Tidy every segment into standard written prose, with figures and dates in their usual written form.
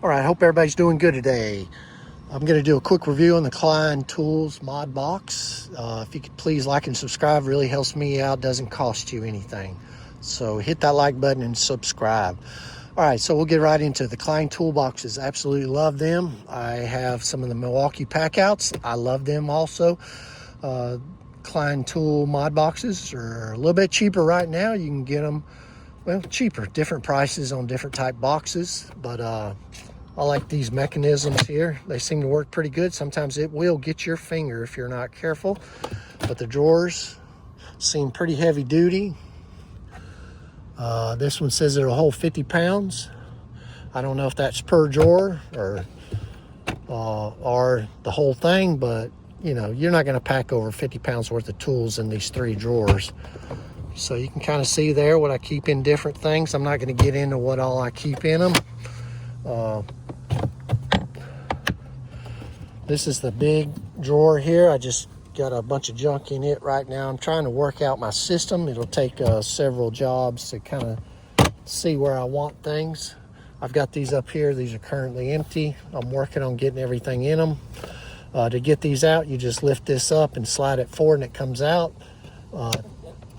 All right, hope everybody's doing good today. I'm going to do a quick review on the Klein Tools mod box. If you could please like and subscribe, really helps me out, doesn't cost you anything. So hit that like button and subscribe. All right, so we'll get right into the Klein toolboxes. Absolutely love them. I have some of the Milwaukee packouts. I love them also. Klein tool mod boxes are a little bit cheaper right now. You can get them, well, cheaper, different prices on different type boxes, but I like these mechanisms here. They seem to work pretty good. Sometimes it will get your finger if you're not careful, but the drawers seem pretty heavy duty. This one says it'll hold 50 pounds. I don't know if that's per drawer or the whole thing, but you know, you're not going to pack over 50 pounds worth of tools in these 3 drawers. So you can kind of see there what I keep in different things. I'm not going to get into what all I keep in them. This is the big drawer here. I just got a bunch of junk in it right now. I'm trying to work out my system. It'll take several jobs to kind of see where I want things. I've got these up here. These are currently empty. I'm working on getting everything in them. To get these out, you just lift this up and slide it forward and it comes out.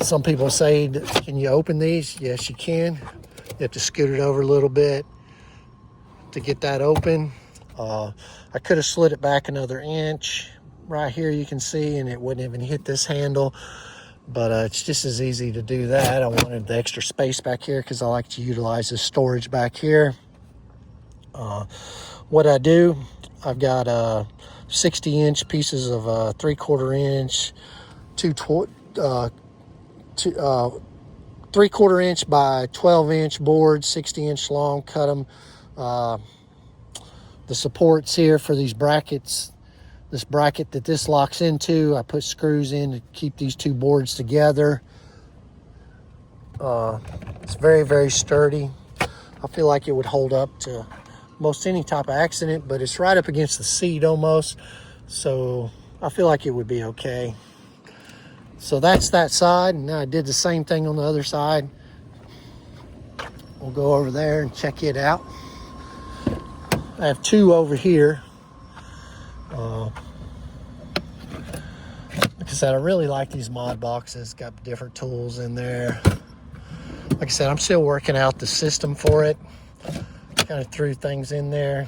Some people say, can you open these? Yes, you can. You have to scoot it over a little bit to get that open. I could have slid it back another inch. Right here you can see, and it wouldn't even hit this handle, but it's just as easy to do that. I wanted the extra space back here because I like to utilize this storage back here. What I do, I've got 60-inch pieces of 3/4 inch, 3/4 inch by 12-inch boards, 60-inch long. Cut them. The supports here for these brackets, this bracket that this locks into, I put screws in to keep these 2 boards together. It's very, very sturdy. I feel like it would hold up to most any type of accident, but it's right up against the seat almost, so I feel like it would be okay. So that's that side, and now I did the same thing on the other side. We'll go over there and check it out. I have 2 over here. Like I said, I really like these mod boxes. Got different tools in there. Like I said, I'm still working out the system for it. Kind of threw things in there.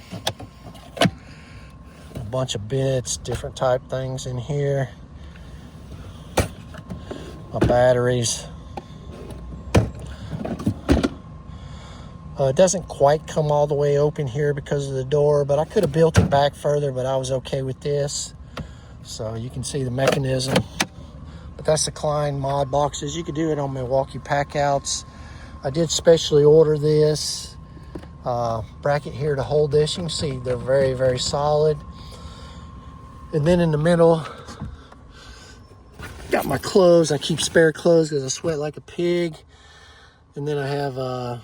A bunch of bits, different type things in here. My batteries. It doesn't quite come all the way open here because of the door, but I could have built it back further, but I was okay with this. So you can see the mechanism. But that's the Klein mod boxes. You could do it on Milwaukee packouts. I did specially order this bracket here to hold this. You can see they're very, very solid. And then in the middle, got my clothes. I keep spare clothes because I sweat like a pig. And then I have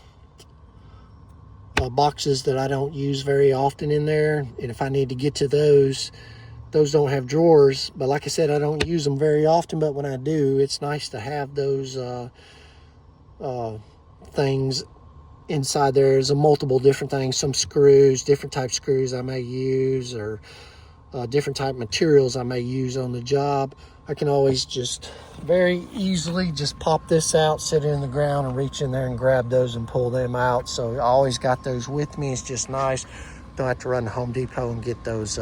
boxes that I don't use very often in there, and if I need to get to those don't have drawers, but like I said, I don't use them very often, but when I do, it's nice to have those things inside there. There's multiple different things, some screws, different type screws I may use, or different type materials I may use on the job. I can always just very easily just pop this out, sit it in the ground, and reach in there and grab those and pull them out. So I always got those with me. It's just nice. Don't have to run to Home Depot and get those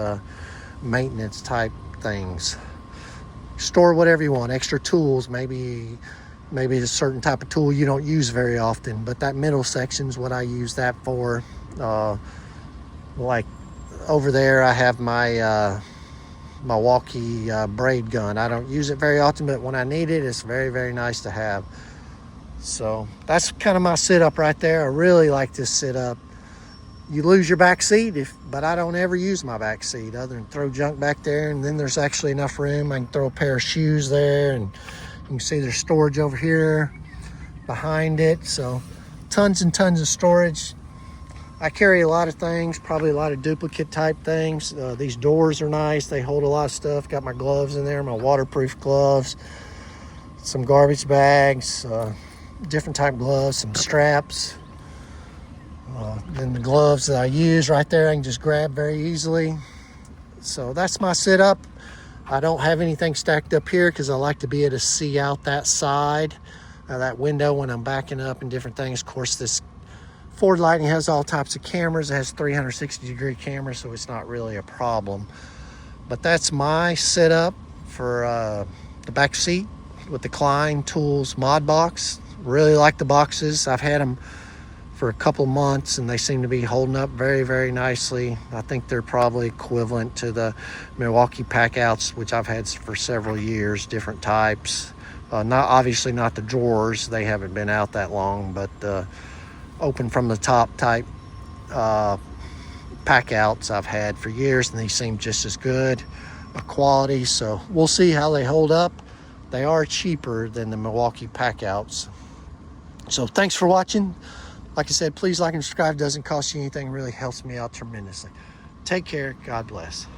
maintenance type things. Store whatever you want, extra tools, maybe a certain type of tool you don't use very often, but that middle section is what I use that for. Like over there, I have my Milwaukee braid gun. I don't use it very often, but when I need it, it's very, very nice to have. So that's kind of my setup right there. I really like this setup. You lose your back seat, but I don't ever use my back seat other than throw junk back there, and then there's actually enough room. I can throw a pair of shoes there, and you can see there's storage over here behind it. So tons and tons of storage. I carry a lot of things, probably a lot of duplicate type things. These doors are nice. They hold a lot of stuff. Got my gloves in there, my waterproof gloves, some garbage bags, different type gloves, some straps. Then the gloves that I use right there, I can just grab very easily. So that's my setup. I don't have anything stacked up here because I like to be able to see out that side, that window when I'm backing up and different things. Of course, this Ford Lightning has all types of cameras. It has 360-degree cameras, so it's not really a problem. But that's my setup for the back seat with the Klein Tools mod box. Really like the boxes. I've had them for a couple months and they seem to be holding up very, very nicely. I think they're probably equivalent to the Milwaukee Packouts, which I've had for several years, different types. Obviously not the drawers, they haven't been out that long, but open from the top type Packouts I've had for years, and these seem just as good a quality. So we'll see how they hold up. They are cheaper than the Milwaukee Packouts. So thanks for watching. Like I said, please like and subscribe. Doesn't cost you anything. Really helps me out tremendously. Take care. God bless.